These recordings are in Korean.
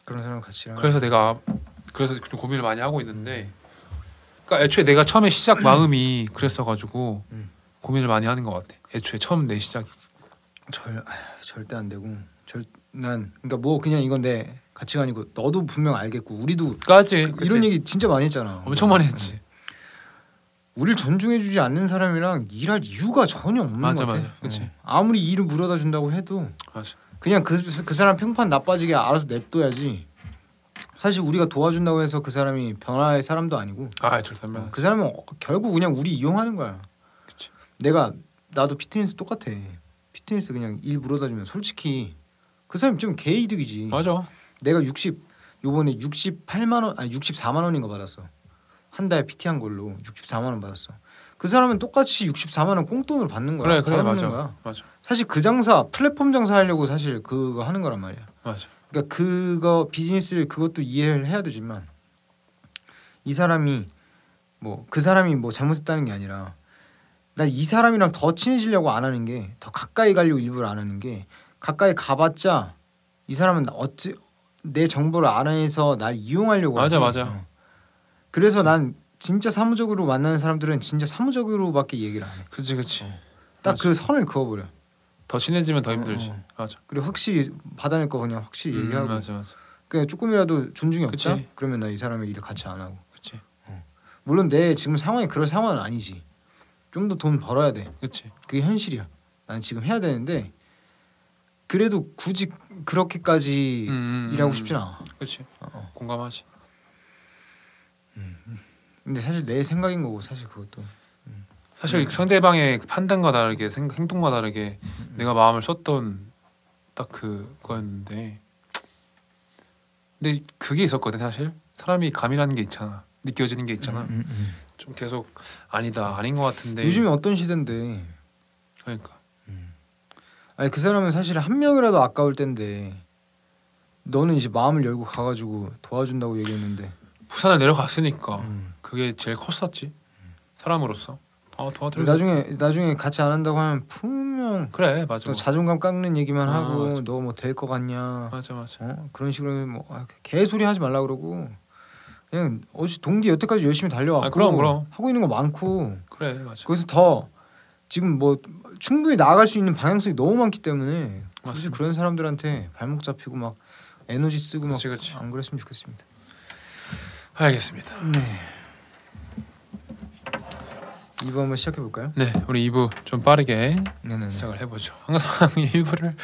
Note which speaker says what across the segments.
Speaker 1: 그런 사람 같이.
Speaker 2: 그래서 내가 좀 고민을 많이 하고 있는데, 그러니까 애초에 내가 처음에 시작 마음이 그랬어가지고 고민을 많이 하는 것 같아. 애초에 처음 내 시작이.
Speaker 1: 절대 안 되고 난 그러니까 뭐 그냥 이건 내 가치관이고 너도 분명 알겠고 우리도
Speaker 2: 까지
Speaker 1: 이런 얘기 진짜 많이 했잖아.
Speaker 2: 엄청 많이 했지.
Speaker 1: 우리를 존중해주지 않는 사람이랑 일할 이유가 전혀 없는 것 같아.
Speaker 2: 맞아. 그치.
Speaker 1: 아무리 일을 물어다 준다고 해도
Speaker 2: 맞아.
Speaker 1: 그냥 그 사람 평판 나빠지게 알아서 냅둬야지. 사실 우리가 도와준다고 해서 그 사람이 변화할 사람도 아니고.
Speaker 2: 절대.
Speaker 1: 그 사람은 결국 그냥 우리 이용하는 거야.
Speaker 2: 그치.
Speaker 1: 나도 피트니스 똑같아. 피트니스 그냥 일 물어다 주면 솔직히 그 사람 좀 개이득이지.
Speaker 2: 맞아.
Speaker 1: 내가 요번에 68만 원 아니 64만 원인가 받았어. 한 달 PT 한 걸로 64만 원 받았어. 그 사람은 똑같이 64만 원 꽁돈으로 받는 거야.
Speaker 2: 그래
Speaker 1: 거야.
Speaker 2: 맞아.
Speaker 1: 사실 그 장사 플랫폼 장사 하려고 사실 그거 하는 거란 말이야.
Speaker 2: 맞아.
Speaker 1: 그러니까 그거 비즈니스를 그것도 이해를 해야 되지만 이 사람이 뭐 그 사람이 뭐 잘못했다는 게 아니라 나 이 사람이랑 더 친해지려고 안 하는 게 더 가까이 가려고 일부러 안 하는 게 가까이 가봤자 이 사람은 내 정보를 알아내서 날 이용하려고 하지.
Speaker 2: 맞아.
Speaker 1: 그래서 난 진짜 사무적으로 만나는 사람들은 진짜 사무적으로밖에 얘기를 안 해.
Speaker 2: 그치.
Speaker 1: 딱 그 선을 그어버려.
Speaker 2: 더 친해지면 더 힘들지. 맞아.
Speaker 1: 그리고 확실히 받아낼 거 그냥 확실히 얘기하고.
Speaker 2: 맞아.
Speaker 1: 그냥 조금이라도 존중이 없다.
Speaker 2: 그치.
Speaker 1: 그러면 나 이 사람의 일을 같이 안 하고.
Speaker 2: 그치.
Speaker 1: 물론 내 지금 상황이 그럴 상황은 아니지. 좀 더 돈 벌어야 돼.
Speaker 2: 그치.
Speaker 1: 그게 현실이야. 난 지금 해야 되는데 그래도 굳이 그렇게까지 일하고 싶진 않아.
Speaker 2: 그치. 공감하지.
Speaker 1: 근데 사실 내 생각인 거고 사실 그것도.
Speaker 2: 사실 상대방의 판단과 다르게 행동과 다르게 내가 마음을 썼던 딱 그거였는데, 근데 그게 있었거든. 사실 사람이 감이라는 게 있잖아. 느껴지는 게 있잖아. 좀 계속 아닌 것 같은데.
Speaker 1: 요즘에 어떤 시대인데.
Speaker 2: 그러니까.
Speaker 1: 아니 그 사람은 사실 한 명이라도 아까울 텐데 너는 이제 마음을 열고 가가지고 도와준다고 얘기했는데.
Speaker 2: 부산을 내려갔으니까 그게 제일 컸었지. 사람으로서. 도와드려.
Speaker 1: 나중에 같이 안 한다고 하면 분명
Speaker 2: 그래 맞아.
Speaker 1: 자존감 깎는 얘기만 하고
Speaker 2: 맞아.
Speaker 1: 너 뭐 될 것 같냐.
Speaker 2: 맞아.
Speaker 1: 그런 식으로 뭐 개소리 하지 말라 그러고 그냥 동디 여태까지 열심히 달려왔고
Speaker 2: 그럼
Speaker 1: 하고 있는 거 많고.
Speaker 2: 그래 맞아.
Speaker 1: 거기서 더 지금 뭐 충분히 나아갈 수 있는 방향성이 너무 많기 때문에 굳이
Speaker 2: 맞습니다.
Speaker 1: 그런 사람들한테 발목 잡히고 막 에너지 쓰고 막
Speaker 2: 그치.
Speaker 1: 안 그랬으면 좋겠습니다.
Speaker 2: 알겠습니다.
Speaker 1: 네. 2부 한번 시작해 볼까요?
Speaker 2: 네, 우리 2부 좀 빠르게
Speaker 1: 네네네.
Speaker 2: 시작을 해보죠. 항상 1부를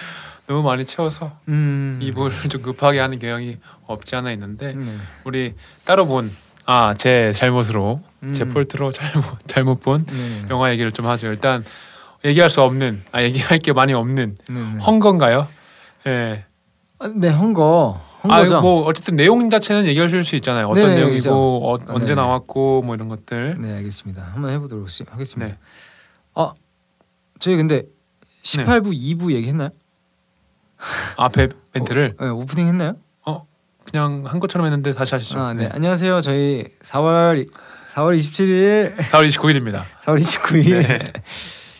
Speaker 2: 너무 많이 채워서 2부를 좀 급하게 하는 경향이 없지 않아 있는데 우리 따로 제 잘못으로 제 폴트로 잘못 본 영화 얘기를 좀 하죠. 일단 얘기할 게 많이 없는 헝거인가요? 네.
Speaker 1: 네, 헝거죠.
Speaker 2: 뭐 어쨌든 내용 자체는 얘기해 줄 수 있잖아요. 어떤
Speaker 1: 네,
Speaker 2: 내용이고 언제 나왔고 뭐 이런 것들.
Speaker 1: 네, 알겠습니다. 한번 해보도록 하겠습니다.
Speaker 2: 네.
Speaker 1: 저희 근데 18부 2부 얘기했나요?
Speaker 2: 앞에 멘트를
Speaker 1: 네, 오프닝 했나요?
Speaker 2: 그냥 한 것처럼 했는데 다시 하시죠.
Speaker 1: 네. 안녕하세요. 저희 4월 27일
Speaker 2: 4월 29일입니다.
Speaker 1: 4월 29일
Speaker 2: 네.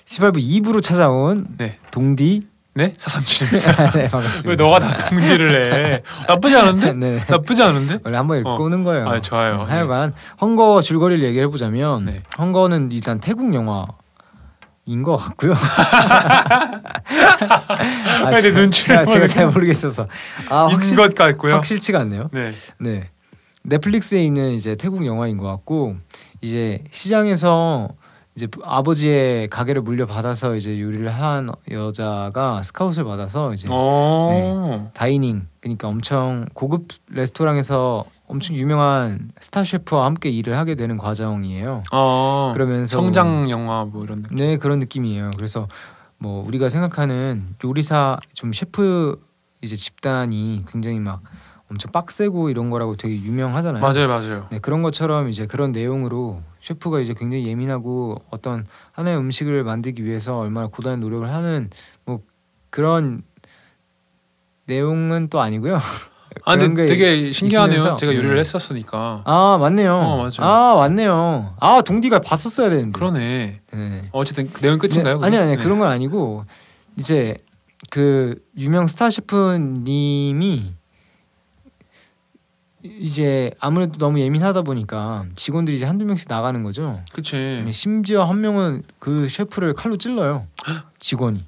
Speaker 1: 18부 2부로 찾아온 동디
Speaker 2: 네? 437입니다.
Speaker 1: 네, 반갑습니다.
Speaker 2: 왜 너가 다 동디를 해? 나쁘지 않은데?
Speaker 1: 네.
Speaker 2: 나쁘지 않은데?
Speaker 1: 원래 한번 읽고 오는 거예요.
Speaker 2: 좋아요.
Speaker 1: 하여간 헝거 줄거리를 얘기해 보자면 헝거는 일단 태국 영화인 것 같고요.
Speaker 2: 내 눈치를
Speaker 1: 제가 잘 모르겠어서
Speaker 2: 인 것 같고요.
Speaker 1: 확실치가 않네요.
Speaker 2: 네.
Speaker 1: 넷플릭스에 있는 이제 태국 영화인 것 같고 이제 시장에서 이제 아버지의 가게를 물려받아서 이제 요리를 한 여자가 스카웃을 받아서 이제 다이닝 그러니까 엄청 고급 레스토랑에서 엄청 유명한 스타 셰프와 함께 일을 하게 되는 과정이에요. 그러면서
Speaker 2: 성장 영화 뭐 이런 느낌.
Speaker 1: 네, 그런 느낌이에요. 그래서 뭐 우리가 생각하는 요리사 좀 셰프 이제 집단이 굉장히 막 엄청 빡세고 이런 거라고 되게 유명하잖아요.
Speaker 2: 맞아요.
Speaker 1: 네, 그런 것처럼 이제 그런 내용으로 셰프가 이제 굉장히 예민하고 어떤 하나의 음식을 만들기 위해서 얼마나 고단한 노력을 하는 뭐 그런 내용은 또 아니고요.
Speaker 2: 근데 되게 신기하네요.
Speaker 1: 있으면서,
Speaker 2: 제가 요리를 했었으니까.
Speaker 1: 맞네요.
Speaker 2: 맞아요.
Speaker 1: 맞네요. 동디가 봤었어야 되는데.
Speaker 2: 그러네.
Speaker 1: 네.
Speaker 2: 어쨌든 그 내용 끝인가요?
Speaker 1: 아니 그런 건 아니고 이제 그 유명 스타 셰프님이 이제 아무래도 너무 예민하다 보니까 직원들이 이제 한두 명씩 나가는 거죠.
Speaker 2: 그치.
Speaker 1: 심지어 한 명은 그 셰프를 칼로 찔러요. 직원이.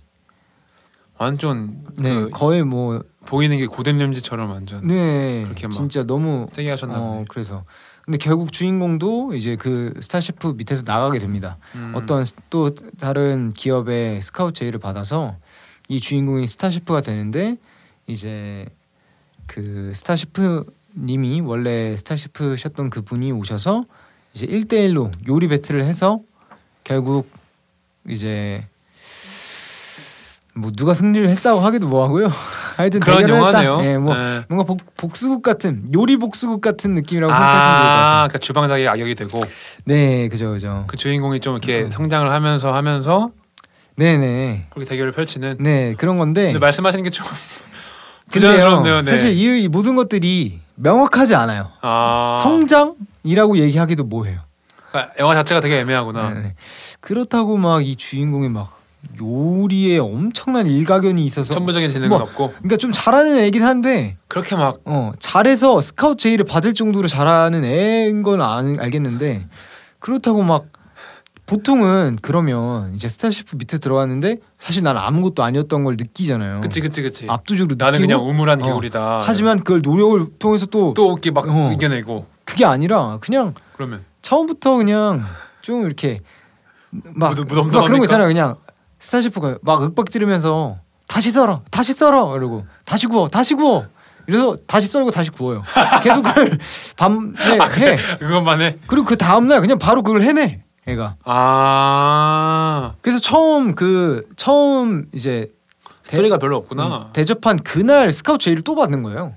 Speaker 2: 완전
Speaker 1: 네, 거의 뭐
Speaker 2: 보이는 게 고됨냄새처럼 완전.
Speaker 1: 네,
Speaker 2: 그렇게 막
Speaker 1: 진짜 너무
Speaker 2: 세게 하셨나 보네.
Speaker 1: 그래서 근데 결국 주인공도 이제 그 스타 셰프 밑에서 나가게 됩니다. 어떤 또 다른 기업의 스카우트 제의를 받아서 이 주인공이 스타 셰프가 되는데 이제 그 스타 셰프님이 원래 스타 셰프셨던 그분이 오셔서 이제 1대1로 요리 배틀을 해서 결국 이제 뭐 누가 승리를 했다고 하기도 뭐하고요. 하여튼
Speaker 2: 그런 영화네요.
Speaker 1: 네, 뭐
Speaker 2: 네.
Speaker 1: 뭔가 복수국 같은 요리 복수국 같은 느낌이라고 생각하시면 될 것 같아요.
Speaker 2: 그러니까 주방장이 악역이 되고.
Speaker 1: 네, 그죠.
Speaker 2: 그 주인공이 좀 이렇게 성장을 하면서.
Speaker 1: 네네.
Speaker 2: 그렇게 대결을 펼치는.
Speaker 1: 네, 그런 건데.
Speaker 2: 근데 말씀하시는 게 좀
Speaker 1: 부자연스럽네요. 네. 사실 이 모든 것들이 명확하지 않아요. 성장이라고 얘기하기도 뭐해요.
Speaker 2: 그러니까 영화 자체가 되게 애매하구나.
Speaker 1: 네. 그렇다고 막 이 주인공이 막 요리에 엄청난 일가견이 있어서
Speaker 2: 천부적인 재능은 없고.
Speaker 1: 그러니까 좀 잘하는 애긴 한데
Speaker 2: 그렇게 막
Speaker 1: 잘해서 스카우트 제의를 받을 정도로 잘하는 애인 건 알겠는데 그렇다고 막 보통은 그러면 이제 스타 셰프 밑에 들어갔는데 사실 난 아무것도 아니었던 걸 느끼잖아요.
Speaker 2: 그치.
Speaker 1: 압도적으로
Speaker 2: 나는
Speaker 1: 느끼고,
Speaker 2: 그냥 우물한 개구리다.
Speaker 1: 하지만 그걸 노력을 통해서 또
Speaker 2: 이렇게 막 이겨내고.
Speaker 1: 그게 아니라 그냥
Speaker 2: 그러면
Speaker 1: 처음부터 그냥 좀 이렇게 막 그런 거 있잖아요. 그냥 스타 셰프가 막 윽박 지르면서 다시 썰어 이러고 다시 구워 이래서 다시 썰고 다시 구워요. 계속 그걸 밤에 해.
Speaker 2: 그것만 해.
Speaker 1: 그리고 그 다음날 그냥 바로 그걸 해내 애가. 그래서 처음 이제
Speaker 2: 스토리가 별로 없구나.
Speaker 1: 대접한 그날 스카우트 제의를 또 받는 거예요.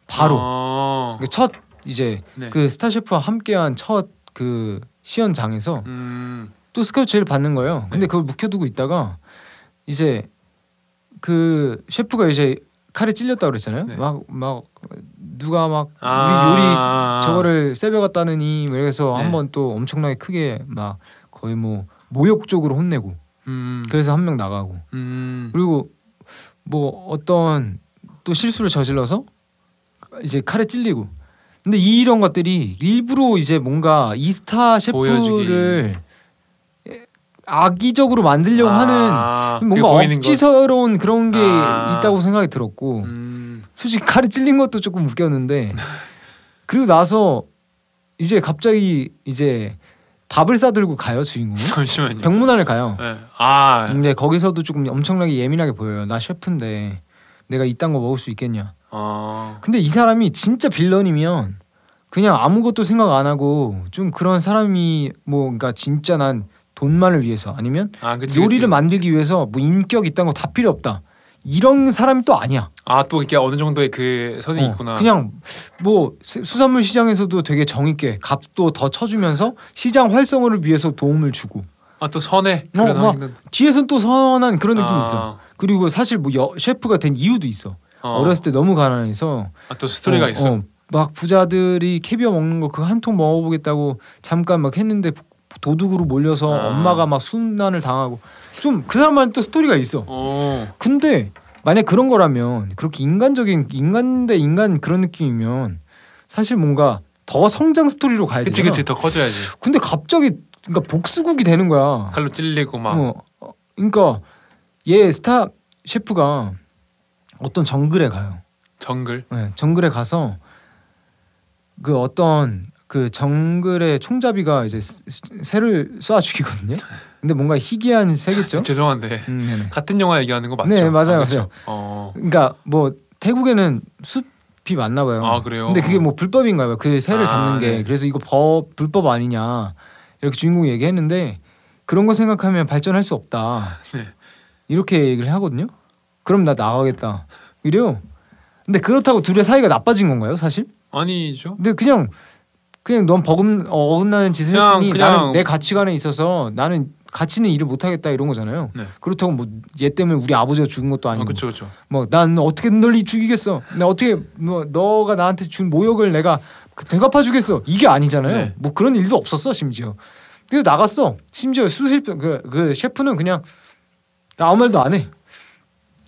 Speaker 1: 바로 첫 이제
Speaker 2: 네.
Speaker 1: 그 스타 셰프와 함께한 첫 그 시연장에서 또 스카우트 제의를 받는 거예요. 근데 그걸 묵혀두고 있다가 이제 그 셰프가 이제 칼에 찔렸다고 그랬잖아요.
Speaker 2: 네.
Speaker 1: 막 누가 막 우리 요리 저거를 세벼갔다느니 그래서 한번 또 엄청나게 크게 막 거의 뭐 모욕적으로 혼내고 그래서 한 명 나가고 그리고 뭐 어떤 또 실수를 저질러서 이제 칼에 찔리고 근데 이런 것들이 일부러 이제 뭔가 이 스타 셰프를 악의적으로 만들려고 하는 뭔가 억지스러운 그런 게 있다고 생각이 들었고 솔직히 칼에 찔린 것도 조금 웃겼는데 그리고 나서 이제 갑자기 이제 밥을 싸들고 가요 주인공이.
Speaker 2: 잠시만요.
Speaker 1: 병문안을 가요.
Speaker 2: 네.
Speaker 1: 근데 거기서도 조금 엄청나게 예민하게 보여요. 나 셰프인데 내가 이딴 거 먹을 수 있겠냐. 근데 이 사람이 진짜 빌런이면 그냥 아무것도 생각 안 하고 좀 그런 사람이 뭐 그러니까 진짜 난 돈만을 위해서 아니면 요리를 만들기 위해서 뭐 인격 이딴 거 다 필요 없다. 이런 사람이 또 아니야.
Speaker 2: 또 이렇게 어느 정도의 그 선이 있구나.
Speaker 1: 그냥 뭐 수산물 시장에서도 되게 정의 있게 값도 더 쳐주면서 시장 활성화를 위해서 도움을 주고.
Speaker 2: 또 선해.
Speaker 1: 뒤에선 또 선한 그런 느낌이 있어. 그리고 사실 뭐 셰프가 된 이유도 있어. 어렸을 때 너무 가난해서.
Speaker 2: 또 스토리가 있어.
Speaker 1: 막 부자들이 캐비어 먹는 거 그거 한 통 먹어보겠다고 잠깐 막 했는데 도둑으로 몰려서 엄마가 막 순환을 당하고 좀 그 사람만 또 스토리가 있어. 근데 만약 그런 거라면 그렇게 인간적인 인간 대 인간 그런 느낌이면 사실 뭔가 더 성장 스토리로 가야 되잖아.
Speaker 2: 그치 더 커져야지.
Speaker 1: 근데 갑자기 그러니까 복수국이 되는 거야.
Speaker 2: 칼로 찔리고 막.
Speaker 1: 그러니까 얘 스타 셰프가 어떤 정글에 가요.
Speaker 2: 정글?
Speaker 1: 네, 정글에 가서 그 어떤 그 정글의 총잡이가 이제 새를 쏴 죽이거든요. 근데 뭔가 희귀한 새겠죠.
Speaker 2: 죄송한데 같은 영화 얘기하는 거 맞죠?
Speaker 1: 네 맞아요.
Speaker 2: 그렇죠?
Speaker 1: 그러니까 뭐 태국에는 숲이 많나 봐요.
Speaker 2: 그래요?
Speaker 1: 근데 그게 뭐 불법인가 봐요. 그 새를 잡는 게. 그래서 이거 불법 아니냐 이렇게 주인공이 얘기했는데 그런 거 생각하면 발전할 수 없다. 이렇게 얘기를 하거든요. 그럼 나 나가겠다 이래요. 근데 그렇다고 둘의 사이가 나빠진 건가요 사실?
Speaker 2: 아니죠.
Speaker 1: 근데 그냥 넌 어긋나는 짓을 했으니 나는 내 가치관에 있어서 나는 가치는 일을 못하겠다 이런 거잖아요. 그렇다고 뭐 얘 때문에 우리 아버지가 죽은 것도 아니고.
Speaker 2: 그렇죠.
Speaker 1: 뭐 난 어떻게든 널 죽이겠어. 나 어떻게 뭐 너가 나한테 준 모욕을 내가 되갚아 주겠어. 이게 아니잖아요. 뭐 그런 일도 없었어 심지어. 그래서 나갔어. 심지어 그 셰프는 그냥 아무 말도 안 해.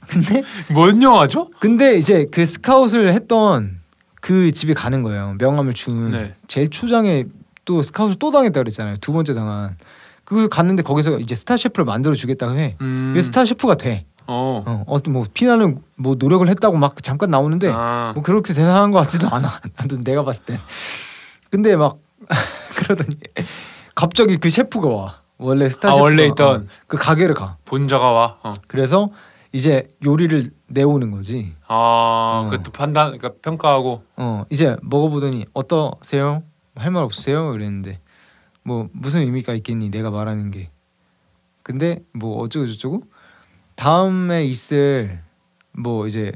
Speaker 1: 근데
Speaker 2: 뭔 영화죠?
Speaker 1: 근데 이제 그 스카웃을 했던 그 집에 가는 거예요. 명함을 준
Speaker 2: 네.
Speaker 1: 제일 초장에 또 스카웃을 또 당했다 그랬잖아요. 두 번째 당한. 그 갔는데 거기서 이제 스타 셰프를 만들어 주겠다고 해. 그래서 스타 셰프가 돼. 어떤 뭐 피나는 뭐 노력을 했다고 막 잠깐 나오는데 뭐 그렇게 대단한 것 같지도 않아. 나도 내가 봤을 때. 근데 막 그러더니 갑자기 그 셰프가 와. 원래 스타 셰프가
Speaker 2: 원래 있던
Speaker 1: 그 가게를 가.
Speaker 2: 본자가 와.
Speaker 1: 그래서 이제 요리를 내오는 거지.
Speaker 2: 그것도 판단, 그러니까 평가하고.
Speaker 1: 이제 먹어보더니 어떠세요? 할 말 없으세요? 이랬는데 뭐 무슨 의미가 있겠니? 내가 말하는 게. 근데 뭐 어쩌고 저쩌고 다음에 있을 뭐 이제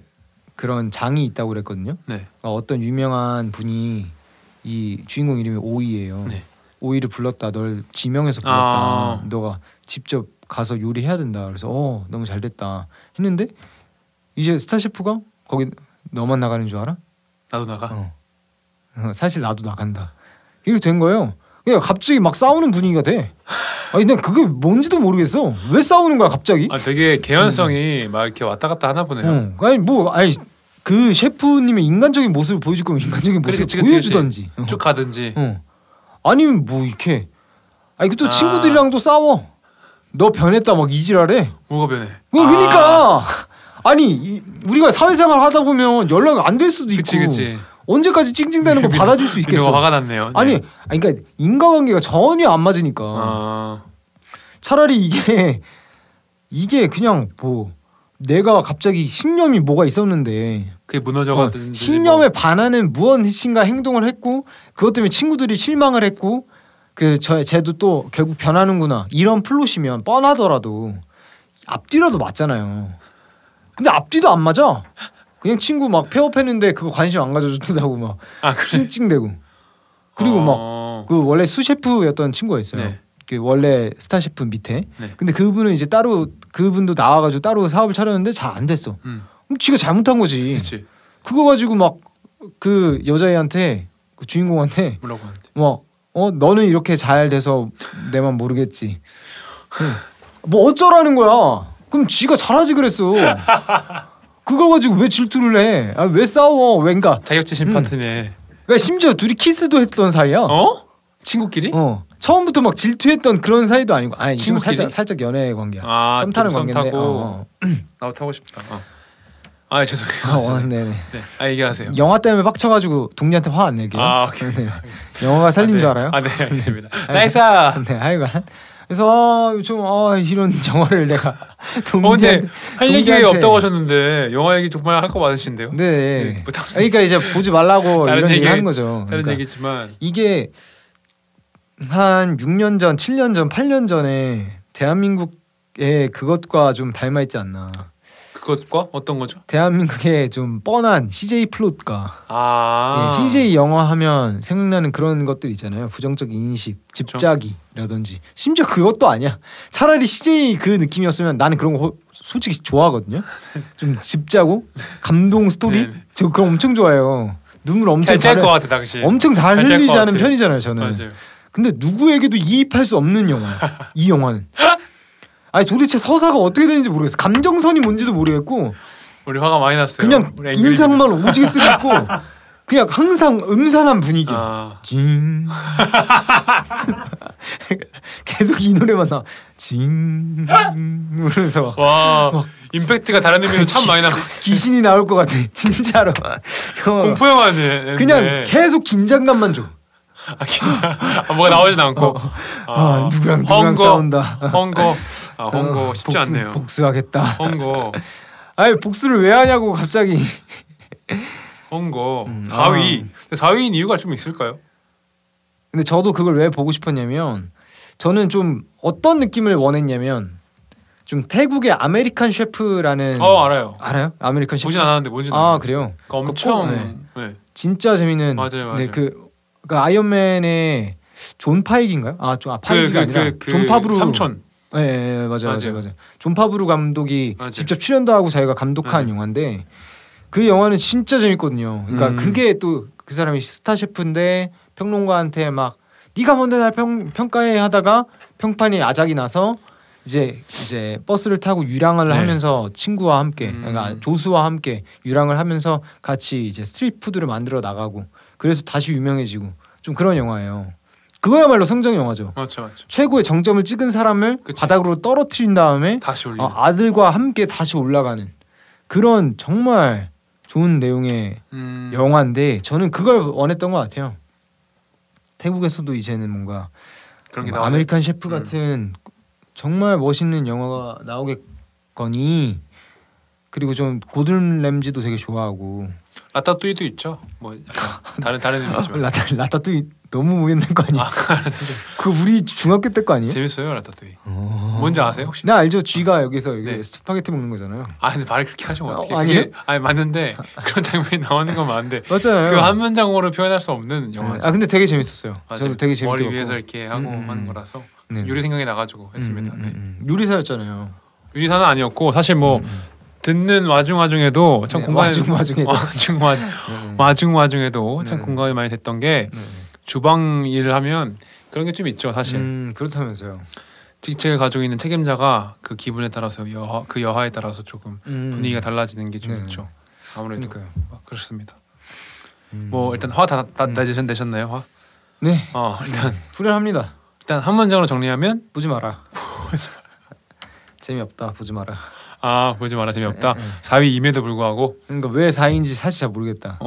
Speaker 1: 그런 장이 있다고 그랬거든요.
Speaker 2: 네.
Speaker 1: 어떤 유명한 분이 이 주인공 이름이 오이예요.
Speaker 2: 네.
Speaker 1: 오이를 불렀다. 널 지명해서 불렀다. 너가 직접 가서 요리해야 된다. 그래서 너무 잘 됐다 했는데 이제 스타 셰프가 거기 너만 나가는 줄 알아?
Speaker 2: 나도 나가.
Speaker 1: 사실 나도 나간다. 이렇게 된 거예요. 그냥 갑자기 막 싸우는 분위기가 돼. 아니 난 그게 뭔지도 모르겠어. 왜 싸우는 거야 갑자기?
Speaker 2: 되게 개연성이 막 이렇게 왔다 갔다 하나 보네요.
Speaker 1: 아니 그 셰프님의 인간적인 모습을 보여줄 거면 인간적인 모습을 보여주던지
Speaker 2: 쭉 가든지.
Speaker 1: 아니면 뭐 이렇게 또 친구들이랑도 싸워. 너 변했다 막 이지랄해.
Speaker 2: 뭐가 변해?
Speaker 1: 그러니까 아니 우리가 사회생활 하다 보면 연락 안 될 수도 있고.
Speaker 2: 그치.
Speaker 1: 언제까지 찡찡대는 거 받아줄 수 있겠어?
Speaker 2: 화가 났네요.
Speaker 1: 아니 그러니까 인과관계가 전혀 안 맞으니까. 차라리 이게 그냥 뭐 내가 갑자기 신념이 뭐가 있었는데
Speaker 2: 그게 무너져가든지
Speaker 1: 신념에 반하는 무언가신가 행동을 했고 그것 때문에 친구들이 실망을 했고 쟤도 또 결국 변하는구나 이런 플롯이면 뻔하더라도 앞뒤라도 맞잖아요. 근데 앞뒤도 안 맞아. 그냥 친구 막 폐업했는데 그거 관심 안 가져준다고 막
Speaker 2: 그래?
Speaker 1: 찡찡대고 그리고 막 그 원래 수셰프였던 친구가 있어요.
Speaker 2: 네.
Speaker 1: 그 원래 스타 셰프 밑에.
Speaker 2: 네.
Speaker 1: 근데 그분은 이제 따로 그분도 나와가지고 따로 사업을 차렸는데 잘 안 됐어. 그럼 지가 잘못한 거지.
Speaker 2: 그치.
Speaker 1: 그거 가지고 막 그 여자애한테 그 주인공한테
Speaker 2: 뭐라고 하는데?
Speaker 1: 뭐 너는 이렇게 잘 돼서 내만 모르겠지. 뭐 어쩌라는 거야. 그럼 지가 잘하지 그랬어. 그걸 가지고 왜 질투를 해? 왜 싸워? 왠가
Speaker 2: 자격지심 파트네.
Speaker 1: 그러니까 심지어 둘이 키스도 했던 사이야.
Speaker 2: 친구끼리?
Speaker 1: 처음부터 막 질투했던 그런 사이도 아니고
Speaker 2: 친구끼리?
Speaker 1: 살짝 연애 관계야. 썸 타는
Speaker 2: 썸
Speaker 1: 관계인데.
Speaker 2: 타고. 나도 타고 싶다. 죄송해요.
Speaker 1: 네네.
Speaker 2: 네. 얘기하세요.
Speaker 1: 영화 때문에 빡쳐가지고 동리한테 화 안 내게요.
Speaker 2: 오케이.
Speaker 1: 네. 영화가 살린 줄 알아요?
Speaker 2: 네, 알겠습니다. 나이스.
Speaker 1: 네, 하여간 그래서 좀 이런 영화를 내가
Speaker 2: 근데 할 얘기가 없다고 하셨는데 영화 얘기 정말 할 거 많으신데요.
Speaker 1: 네. 그러니까 이제 보지 말라고 이런 얘기 하는 거죠.
Speaker 2: 다른
Speaker 1: 그러니까
Speaker 2: 얘기지만
Speaker 1: 이게 한 6년 전, 7년 전, 8년 전에 대한민국의 그것과 좀 닮아 있지 않나.
Speaker 2: 그것과 어떤 거죠?
Speaker 1: 대한민국의 좀 뻔한 CJ 플롯과 CJ 영화 하면 생각나는 그런 것들 있잖아요. 부정적 인식, 집자기라든지. 심지어 그것도 아니야. 차라리 CJ 그 느낌이었으면 나는 그런 거 솔직히 좋아하거든요. 좀 집자고 감동 스토리. 저 그거 엄청 좋아해요. 눈물 엄청
Speaker 2: 잘 짤 것 같아 당시.
Speaker 1: 엄청 잘 흘리지 않은 편이잖아요 저는.
Speaker 2: 맞아요.
Speaker 1: 근데 누구에게도 이입할 수 없는 영화야. 이 영화는. 도대체 서사가 어떻게 되는지 모르겠어. 감정선이 뭔지도 모르겠고.
Speaker 2: 우리 화가 많이 났어요.
Speaker 1: 그냥 인상만 오지게 쓰고 있고 그냥 항상 음산한 분위기. 징. 계속 이 노래만 나. 징. 그래서
Speaker 2: 와 임팩트가 다른 의미로 참 많이 나.
Speaker 1: 귀신이 나올 것 같아. 진짜로.
Speaker 2: 공포 영화네.
Speaker 1: 그냥 계속 긴장감만 줘.
Speaker 2: 뭐가 나오진 않고
Speaker 1: 누구랑 싸운다.
Speaker 2: 헝거 쉽지 않네요.
Speaker 1: 복수하겠다.
Speaker 2: 헝거.
Speaker 1: 복수를 왜 하냐고 갑자기.
Speaker 2: 헝거 4위. 4위인 이유가 좀 있을까요?
Speaker 1: 근데 저도 그걸 왜 보고 싶었냐면 저는 좀 어떤 느낌을 원했냐면 좀 태국의 아메리칸 셰프라는
Speaker 2: 알아요.
Speaker 1: 알아요? 아메리칸 셰프.
Speaker 2: 보진 않았는데 뭔지.
Speaker 1: 그래요.
Speaker 2: 엄청
Speaker 1: 진짜 재밌는.
Speaker 2: 맞아요.
Speaker 1: 네, 그 아이언맨의 존 파익인가요? 파익이가 아니라 존 파브루
Speaker 2: 삼촌.
Speaker 1: 네, 맞아요. 존 파브루 감독이 직접 출연도 하고 자기가 감독한 영화인데 그 영화는 진짜 재밌거든요. 그러니까 그게 또 그 사람이 스타 셰프인데 평론가한테 막 네가 뭔데 날 평가해 하다가 평판이 아작이 나서 이제 버스를 타고 유랑을
Speaker 2: 네.
Speaker 1: 하면서 친구와 함께 그러니까 조수와 함께 유랑을 하면서 같이 이제 스트리트 푸드를 만들어 나가고 그래서 다시 유명해지고 좀 그런 영화예요. 그거야말로 성장 영화죠.
Speaker 2: 맞죠.
Speaker 1: 최고의 정점을 찍은 사람을
Speaker 2: 그치.
Speaker 1: 바닥으로 떨어뜨린 다음에
Speaker 2: 다시 올리는
Speaker 1: 아들과 함께 다시 올라가는 그런 정말 좋은 내용의 영화인데 저는 그걸 원했던 것 같아요. 태국에서도 이제는 뭔가
Speaker 2: 그런 게
Speaker 1: 아메리칸 셰프 같은 정말 멋있는 영화가 나오겠거니 그리고 좀 고든 램지도 되게 좋아하고
Speaker 2: 라따뚜이도 있죠. 뭐 약간 다른 의미지만
Speaker 1: 라따뚜이 너무 옛날 거 아니야? 그 우리 중학교 때 거 아니에요?
Speaker 2: 재밌어요 라따뚜이. 뭔지 아세요 혹시?
Speaker 1: 나 알죠. 쥐가 여기서 네. 스파게티 먹는 거잖아요.
Speaker 2: 근데 말을 그렇게 하시면 어떡해.
Speaker 1: 아니에요?
Speaker 2: 맞는데 그런 장면이 나오는 건 맞는데
Speaker 1: 맞잖아요.
Speaker 2: 그 한 문장으로 표현할 수 없는 영화죠.
Speaker 1: 근데 되게 재밌었어요.
Speaker 2: 맞아요.
Speaker 1: 저도 되게 재밌게
Speaker 2: 머리 위에서 이렇게 하고 하는 거라서
Speaker 1: 네.
Speaker 2: 요리 생각이 나가지고 했습니다.
Speaker 1: 요리사였잖아요.
Speaker 2: 요리사는 아니었고 사실 뭐 듣는 와중에도 참 공감이 와중에도 참 공감이 많이 됐던 게 주방 일을 하면 그런 게 좀 있죠 사실.
Speaker 1: 그렇다면서요.
Speaker 2: 직책을 가지고 있는 책임자가 그 기분에 따라서 그 여하에 따라서 조금 분위기가 달라지는 게 좀 있죠. 아무래도 그렇습니다. 뭐 일단 화 다 내셨나요 화?
Speaker 1: 네.
Speaker 2: 일단
Speaker 1: 후련합니다.
Speaker 2: 일단 한 문장으로 정리하면
Speaker 1: 보지 마라. 재미없다. 보지 마라.
Speaker 2: 보지 마라 재미없다. 4위임에도 불구하고
Speaker 1: 그러니까 왜 4위인지 사실 잘 모르겠다.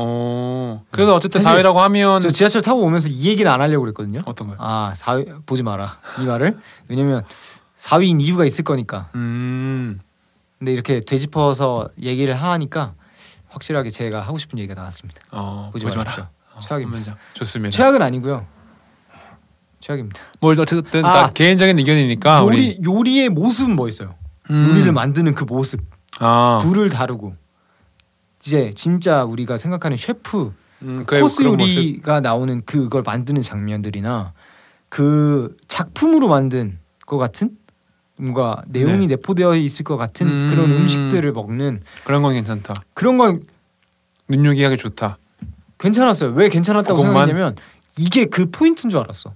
Speaker 2: 그래도 어쨌든 4위라고 하면
Speaker 1: 저 지하철 타고 오면서 이 얘기는 안 하려고 그랬거든요.
Speaker 2: 어떤 거요?
Speaker 1: 4위 보지 마라 이 말을. 왜냐면 4위인 이유가 있을 거니까. 근데 이렇게 되짚어서 얘기를 하니까 확실하게 제가 하고 싶은 얘기가 나왔습니다. 보지 마라. 최악입니다.
Speaker 2: 좋습니다.
Speaker 1: 최악은 아니고요. 최악입니다.
Speaker 2: 뭐 어쨌든 다 개인적인 의견이니까
Speaker 1: 요리의 모습은 뭐 있어요? 요리를 만드는 그 모습, 불을 다루고 이제 진짜 우리가 생각하는 셰프 코스 요리가 나오는 그걸 만드는 장면들이나 그 작품으로 만든 것 같은 뭔가 내용이 내포되어 있을 것 같은 그런 음식들을 먹는
Speaker 2: 그런 건 괜찮다.
Speaker 1: 그런 건
Speaker 2: 눈요기하기 좋다.
Speaker 1: 괜찮았어요. 왜 괜찮았다고 생각했냐면 이게 그 포인트인 줄 알았어.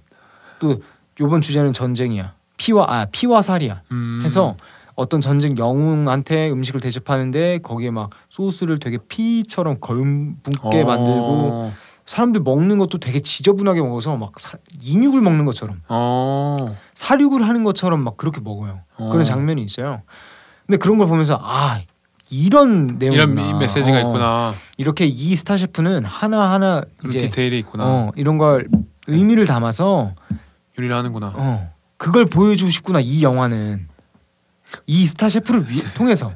Speaker 1: 또 이번 주제는 전쟁이야. 피와 살이야. 해서 어떤 전쟁 영웅한테 음식을 대접하는데 거기에 막 소스를 되게 피처럼 걸붙게 만들고 사람들 먹는 것도 되게 지저분하게 먹어서 막 인육을 먹는 것처럼 사육을 하는 것처럼 막 그렇게 먹어요. 그런 장면이 있어요. 근데 그런 걸 보면서 이런 내용이구나.
Speaker 2: 이런 메시지가 있구나.
Speaker 1: 이렇게 이 스타 셰프는 하나하나 이제
Speaker 2: 디테일이 있구나.
Speaker 1: 이런 걸 의미를 담아서
Speaker 2: 요리를 하는구나.
Speaker 1: 그걸 보여주고 싶구나. 이 영화는 이 스타 셰프를 통해서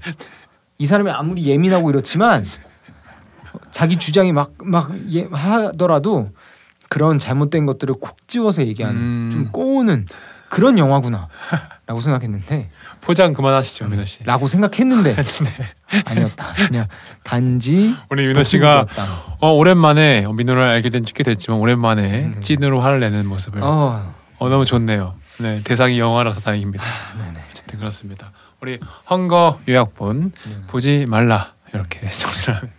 Speaker 1: 이 사람이 아무리 예민하고 이렇지만 자기 주장이 막 하더라도 그런 잘못된 것들을 콕 집어서 얘기하는 좀 꼬우는 그런 영화구나라고 생각했는데
Speaker 2: 포장 그만하시죠, 민호 씨.
Speaker 1: 라고 생각했는데 아니었다. 그냥 단지
Speaker 2: 우리 민호 씨가 오랜만에 민호를 알게 된 지 꽤 됐지만 오랜만에 찐으로 화를 내는 모습을 너무 좋네요. 네, 대상이 영화라서 다행입니다. 어쨌든 그렇습니다. 우리 헝거 요약본 보지 말라 이렇게 정리를 하면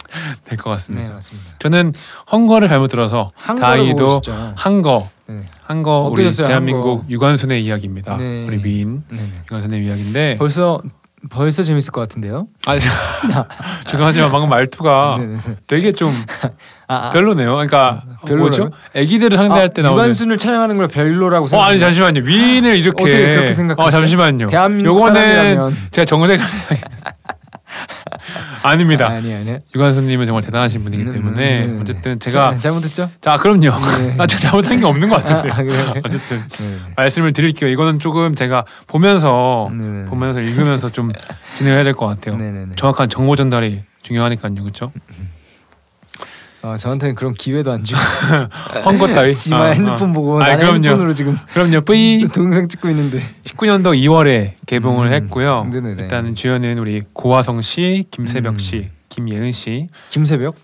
Speaker 2: 될 것 같습니다.
Speaker 1: 네, 맞습니다.
Speaker 2: 저는 헝거를 잘못 들어서 다이도 헝거 우리 대한민국 유관순의 이야기입니다.
Speaker 1: 네.
Speaker 2: 우리 미인 유관순의 이야기인데
Speaker 1: 벌써 재밌을 것 같은데요?
Speaker 2: 죄송하지만 방금 말투가 되게 좀 별로네요. 그러니까 뭐죠? 아기들을 상대할 때 나오는
Speaker 1: 유관순을 촬영하는 걸 별로라고 생각.
Speaker 2: 아니 잠시만요. 위인을 이렇게
Speaker 1: 어떻게 그렇게 생각하시죠?
Speaker 2: 잠시만요.
Speaker 1: 대한민국
Speaker 2: 요거는
Speaker 1: 사람이라면
Speaker 2: 제가 정색을 아닙니다.
Speaker 1: 아니.
Speaker 2: 유관순님은 정말 대단하신 분이기 때문에 어쨌든 제가
Speaker 1: 잘못했죠?
Speaker 2: 자 그럼요. 제가 잘못한 게 없는 것 같은데
Speaker 1: 그래.
Speaker 2: 어쨌든 말씀을 드릴게요. 이거는 조금 제가 보면서 읽으면서 좀 진행해야 될 것 같아요. 정확한 정보 전달이 중요하니까요, 그렇죠?
Speaker 1: 저한테는 그런 기회도 안 주고
Speaker 2: 헝거 따위
Speaker 1: 지마 핸드폰 보고 나는 핸드폰으로 지금
Speaker 2: 뿌이
Speaker 1: 동영상 찍고 있는데
Speaker 2: 19년도 2월에 개봉을 했고요. 일단은 주연은 우리 고화성 씨, 김세벽 씨, 김예은 씨,
Speaker 1: 김세벽,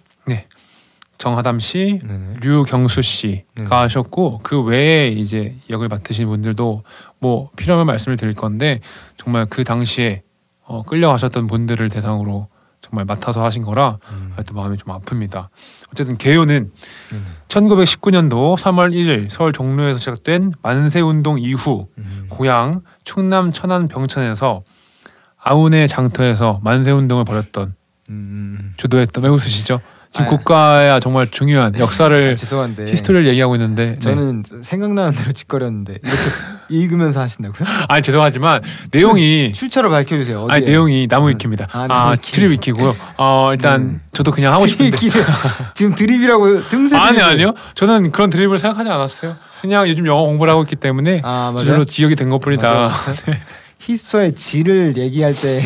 Speaker 2: 정하담 씨, 류경수 씨가 하셨고 그 외에 이제 역을 맡으신 분들도 뭐 필요하면 말씀을 드릴 건데 정말 그 당시에 끌려가셨던 분들을 대상으로 정말 맡아서 하신 거라 또 마음이 좀 아픕니다. 어쨌든 개요는 1919년도 3월 1일 서울 종로에서 시작된 만세운동 이후 고향 충남 천안 병천에서 아운의 장터에서 만세운동을 벌였던 주도했던 왜 웃으시죠? 지금 국가야 정말 중요한 역사를
Speaker 1: 죄송한데
Speaker 2: 히스토리를 얘기하고 있는데
Speaker 1: 저는 생각나는 대로 짓거렸는데 이렇게 읽으면서 하신다고요?
Speaker 2: 아니 죄송하지만 내용이
Speaker 1: 출처를 밝혀주세요. 어디에?
Speaker 2: 아니 내용이 나무위키입니다. 트립 위키고요. 일단 저도 그냥 하고 싶은데
Speaker 1: 지금 드립이라고 틈새
Speaker 2: 아니요. 저는 그런 드립을 생각하지 않았어요. 그냥 요즘 영어 공부를 하고 있기 때문에 저절로 지역이 된 것뿐이다.
Speaker 1: 히스토의 질을 얘기할 때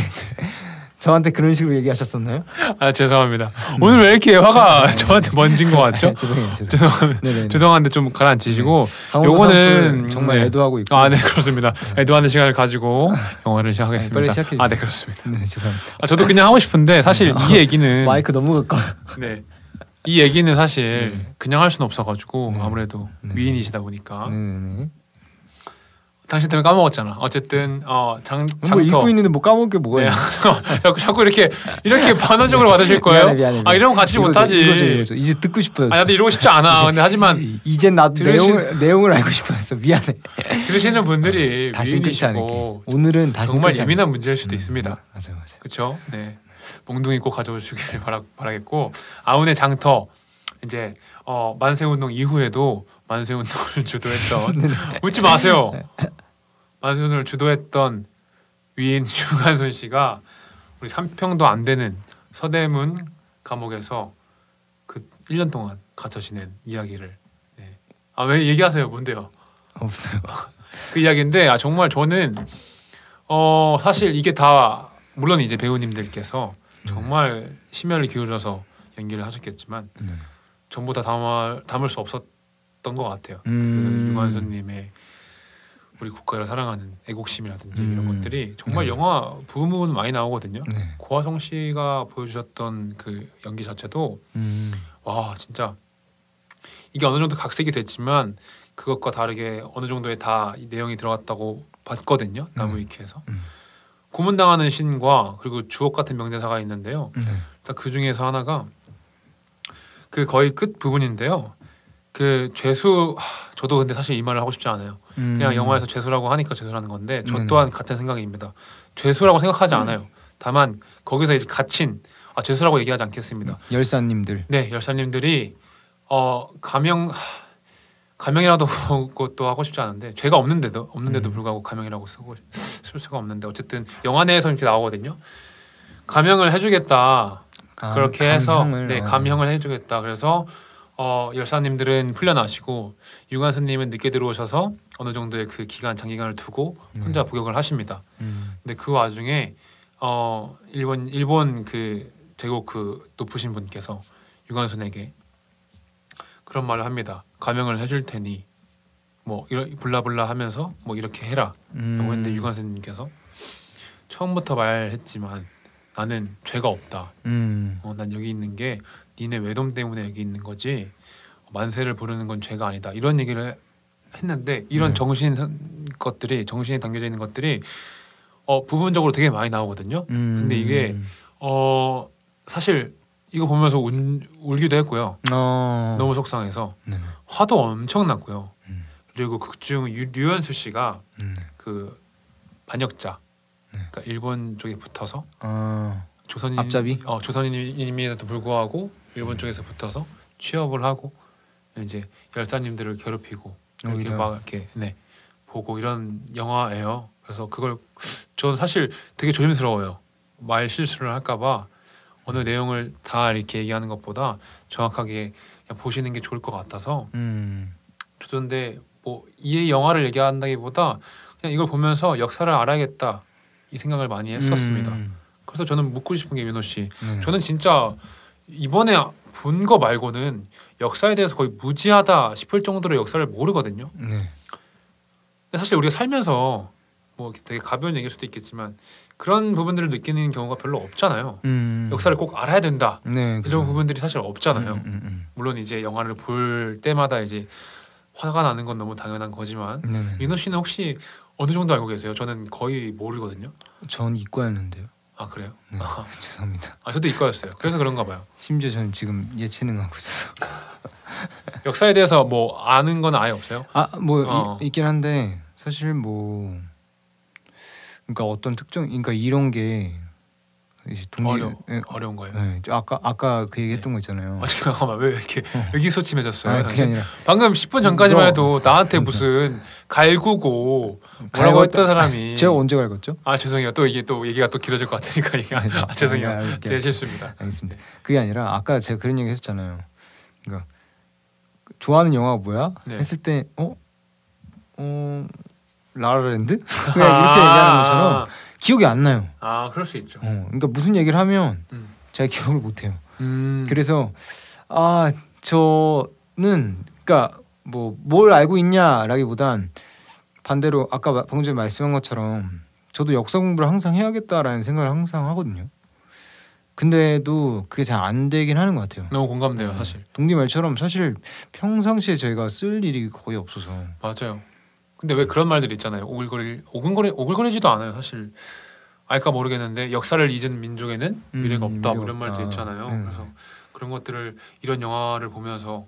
Speaker 1: 저한테 그런 식으로 얘기하셨었나요?
Speaker 2: 죄송합니다. 오늘 왜 이렇게 화가 저한테 먼진 것 같죠?
Speaker 1: 죄송합니다.
Speaker 2: 죄송한데 좀 가라앉히시고 요거는
Speaker 1: 정말 애도하고 있고
Speaker 2: 네 그렇습니다. 애도하는 시간을 가지고 영화를 시작하겠습니다.
Speaker 1: 빨리 시작해.
Speaker 2: 네 그렇습니다.
Speaker 1: 네 죄송합니다.
Speaker 2: 저도 그냥 하고 싶은데 사실 이 얘기는
Speaker 1: 마이크 너무 가까워.
Speaker 2: 네. 이 얘기는 사실 그냥 할 수는 없어가지고 아무래도 위인이시다 보니까 당신 때문에 까먹었잖아. 어쨌든 장터
Speaker 1: 읽고 있는데 뭐 까먹을 게 뭐가 있냐.
Speaker 2: 자꾸 이렇게 반어적으로 받으실 거예요?
Speaker 1: 미안해.
Speaker 2: 이러면 같이 못하지.
Speaker 1: 이거죠. 이제 듣고 싶어요.
Speaker 2: 나도 이러고 싶지 않아. 근데 하지만
Speaker 1: 이제 나도 내용을 알고 싶어서 미안해.
Speaker 2: 들으시는 분들이 위인이시고
Speaker 1: 오늘은
Speaker 2: 정말 재미난 문제일 수도 있습니다.
Speaker 1: 맞아요.
Speaker 2: 그렇죠. 네. 몽둥이 꼭 가져오시길 바라겠고 아운의 장터 이제 만세운동 이후에도 만세운동을 주도했던 웃지 마세요. 만세운동을 주도했던 위인 유관순 씨가 우리 3평도 안 되는 서대문 감옥에서 그 1년 동안 갇혀 지낸 이야기를 왜 얘기하세요? 뭔데요?
Speaker 1: 없어요.
Speaker 2: 그 이야기인데 정말 저는 사실 이게 다 물론 이제 배우님들께서 정말 심혈을 기울여서 연기를 하셨겠지만 전부 다 담을 수 없었던 것 같아요. 그 유관순님의 우리 국가를 사랑하는 애국심이라든지 이런 것들이 정말 영화 부분 많이 나오거든요. 고화성 씨가 보여주셨던 그 연기 자체도 와 진짜 이게 어느 정도 각색이 됐지만 그것과 다르게 어느 정도의 다 이 내용이 들어갔다고 봤거든요. 나무위키에서 고문당하는 신과 그리고 주옥 같은 명대사가 있는데요. 일단 그 중에서 하나가 그 거의 끝 부분인데요. 그 죄수 저도 근데 사실 이 말을 하고 싶지 않아요. 그냥 영화에서 죄수라고 하니까 죄수라는 건데 저 또한 같은 생각입니다. 죄수라고 생각하지 않아요. 다만 거기서 이제 갇힌 죄수라고 얘기하지 않겠습니다.
Speaker 1: 열사님들. 네,
Speaker 2: 열사님들이 가명이라도 것도 하고 싶지 않은데 죄가 없는데도 불구하고 가명이라고 쓸 수가 없는데 어쨌든 영화 내에서 이렇게 나오거든요. 가명을 해주겠다. 그렇게 해서 감형을 해주겠다. 그래서 열사님들은 풀려나시고 유관순님은 늦게 들어오셔서 어느 정도의 그 장기간을 두고 혼자 복역을 하십니다. 근데 그 와중에 일본 그 제국 그 높으신 분께서 유관순에게 그런 말을 합니다. 감형을 해줄 테니 뭐 블라블라 하면서 뭐 이렇게 해라 라고 했는데 유관순님께서 처음부터 말했지만 나는 죄가 없다. 난 여기 있는 게 니네 외돔 때문에 여기 있는 거지 만세를 부르는 건 죄가 아니다. 이런 얘기를 했는데 이런 정신이 담겨져 있는 것들이 부분적으로 되게 많이 나오거든요. 근데 이게 사실 이거 보면서 울기도 했고요. 너무 속상해서 화도 엄청 났고요. 그리고 극중 류현수 씨가 그 반역자 그러니까 일본 쪽에 붙어서 조선인
Speaker 1: 앞잡이
Speaker 2: 조선인임에도 불구하고 일본 쪽에서 붙어서 취업을 하고 이제 열사님들을 괴롭히고 이렇게 막 이렇게 보고 이런 영화예요. 그래서 그걸 저는 사실 되게 조심스러워요. 말 실수를 할까봐 어느 내용을 다 이렇게 얘기하는 것보다 정확하게 그냥 보시는 게 좋을 것 같아서 그런데 뭐 이 영화를 얘기한다기보다 그냥 이걸 보면서 역사를 알아야겠다 이 생각을 많이 했었습니다. 그래서 저는 묻고 싶은 게 윤호 씨, 저는 진짜 이번에 본 거 말고는 역사에 대해서 거의 무지하다 싶을 정도로 역사를 모르거든요. 근데 사실 우리가 살면서 뭐 되게 가벼운 얘기일 수도 있겠지만 그런 부분들을 느끼는 경우가 별로 없잖아요. 역사를 꼭 알아야 된다 이런 부분들이 사실 없잖아요. 물론 이제 영화를 볼 때마다 이제 화가 나는 건 너무 당연한 거지만 윤호 씨는 혹시 어느 정도 알고 계세요? 저는 거의 모르거든요.
Speaker 1: 전 이과였는데요.
Speaker 2: 아 그래요?
Speaker 1: 네, 죄송합니다.
Speaker 2: 아 저도 이과였어요. 그래서 그런가 봐요.
Speaker 1: 심지어 저는 지금 예체능 하고 있어서
Speaker 2: 역사에 대해서 뭐 아는 건 아예 없어요?
Speaker 1: 뭐 있긴 한데 사실 뭐 그러니까 어떤 특정 그러니까 이런 게
Speaker 2: 어려운 거예요.
Speaker 1: 네, 아까 그 얘기했던 거 있잖아요.
Speaker 2: 잠깐만 왜 이렇게 의기소침해졌어요?
Speaker 1: 그게 아니라
Speaker 2: 방금 10분 전까지만 해도 나한테 무슨 갈구고 뭐라고 했던 사람이
Speaker 1: 제가 언제 갈궜죠?
Speaker 2: 아 죄송해요. 또 이게 또 얘기가 또 길어질 것 같으니까 죄송해요. 제 실수입니다.
Speaker 1: 알겠습니다. 그게 아니라 아까 제가 그런 얘기 했었잖아요. 그러니까 좋아하는 영화가 뭐야?
Speaker 2: 네.
Speaker 1: 했을 때 라라랜드? 그냥 이렇게 얘기하는 것처럼 기억이 안 나요.
Speaker 2: 아 그럴 수 있죠.
Speaker 1: 그러니까 무슨 얘기를 하면 제가 기억을 못 해요. 그래서 저는 그러니까 뭐 뭘 알고 있냐라기보단 반대로 아까 방금 전에 말씀한 것처럼 저도 역사 공부를 항상 해야겠다라는 생각을 항상 하거든요. 근데도 그게 잘 안 되긴 하는 것 같아요.
Speaker 2: 너무 공감돼요, 사실.
Speaker 1: 동기 말처럼 사실 평상시에 저희가 쓸 일이 거의 없어서.
Speaker 2: 맞아요. 근데 왜 그런 말들이 있잖아요. 오글거리지도 않아요, 사실. 알까 모르겠는데 역사를 잊은 민족에는 미래가 없다. 이런 말도 있잖아요. 그래서 그런 것들을 이런 영화를 보면서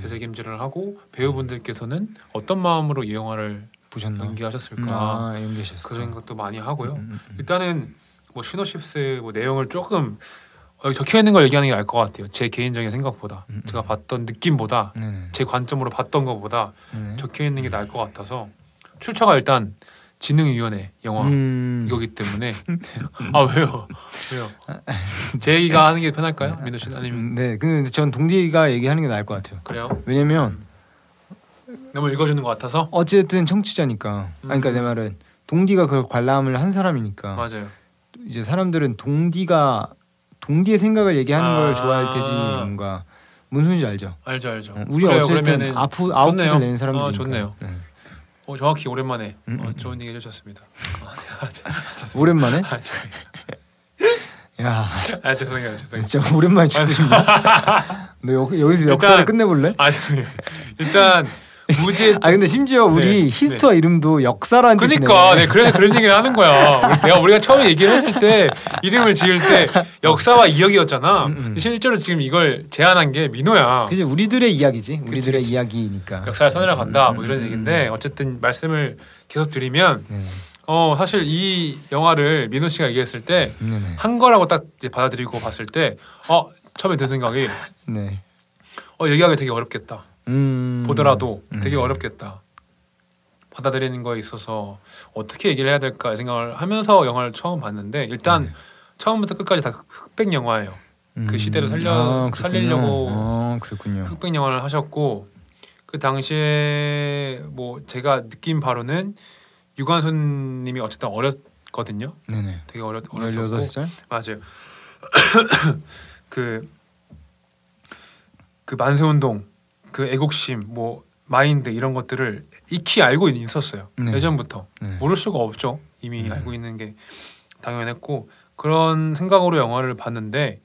Speaker 2: 되새김질을 하고 배우분들께서는 어떤 마음으로 이 영화를 연기하셨을까 그런 것도 많이 하고요. 일단은 뭐 시놉시스 뭐 내용을 조금 여기 적혀 있는 걸 얘기하는 게 나을 것 같아요. 제 개인적인 생각보다 제가 봤던 느낌보다 제 관점으로 봤던 것보다 적혀 있는 게 나을 것 같아서 출처가 일단 진흥위원회 영화 이거기 때문에 왜요? 제 얘기가 하는 게 편할까요? 민호 씨 아니면
Speaker 1: 네, 근데 전 동디가 얘기하는 게 나을 것 같아요.
Speaker 2: 그래요?
Speaker 1: 왜냐면
Speaker 2: 너무 읽어주는 것 같아서
Speaker 1: 어쨌든 청취자니까. 그러니까 내 말은 동디가 그 관람을 한 사람이니까.
Speaker 2: 맞아요.
Speaker 1: 이제 사람들은 동디의 생각을 얘기하는 걸 좋아할 테지 뭔가 무슨 소리인지 알죠?
Speaker 2: 알죠.
Speaker 1: 우리 어쨌든 아웃풋을 내는 사람들이니까.
Speaker 2: 좋네요.
Speaker 1: 네.
Speaker 2: 정확히 오랜만에 좋은 얘기 해주셨습니다.
Speaker 1: 오랜만에? 야,
Speaker 2: 죄송해요.
Speaker 1: 진짜 오랜만에 죽고 싶네. 너 여기서 역사를 끝내볼래?
Speaker 2: 죄송해요. 일단 무제.
Speaker 1: 근데 심지어 우리 히스토아 이름도 역사라는 뜻이네.
Speaker 2: 그러니까 그래서 그런 얘기를 하는 거야. 우리가 처음에 얘기했을 때 이름을 지을 때 역사와 이야기였잖아. 실제로 지금 이걸 제안한 게 민호야.
Speaker 1: 그치, 우리들의 이야기지. 우리들의 이야기니까.
Speaker 2: 역사를 써내려 간다. 뭐 이런 얘기인데 어쨌든 말씀을 계속 드리면 사실 이 영화를 민호 씨가 얘기했을 때 한 거라고 딱 이제 받아들이고 봤을 때 처음에 든 생각이 얘기하기 되게 어렵겠다. 보더라도 되게 어렵겠다. 받아들이는 거에 있어서 어떻게 얘기를 해야 될까 생각을 하면서 영화를 처음 봤는데 일단 처음부터 끝까지 다 흑백 영화예요. 그 시대를 살리려고
Speaker 1: 그렇군요.
Speaker 2: 흑백 영화를 하셨고 그 당시에 뭐 제가 느낀 바로는 유관순님이 어쨌든 어렸거든요.
Speaker 1: 네네.
Speaker 2: 되게 어렸었고
Speaker 1: 18살?
Speaker 2: 맞아요. 그 만세운동 그 애국심 뭐 마인드 이런 것들을 익히 알고 있었어요. 예전부터 모를 수가 없죠. 이미 알고 있는 게 당연했고 그런 생각으로 영화를 봤는데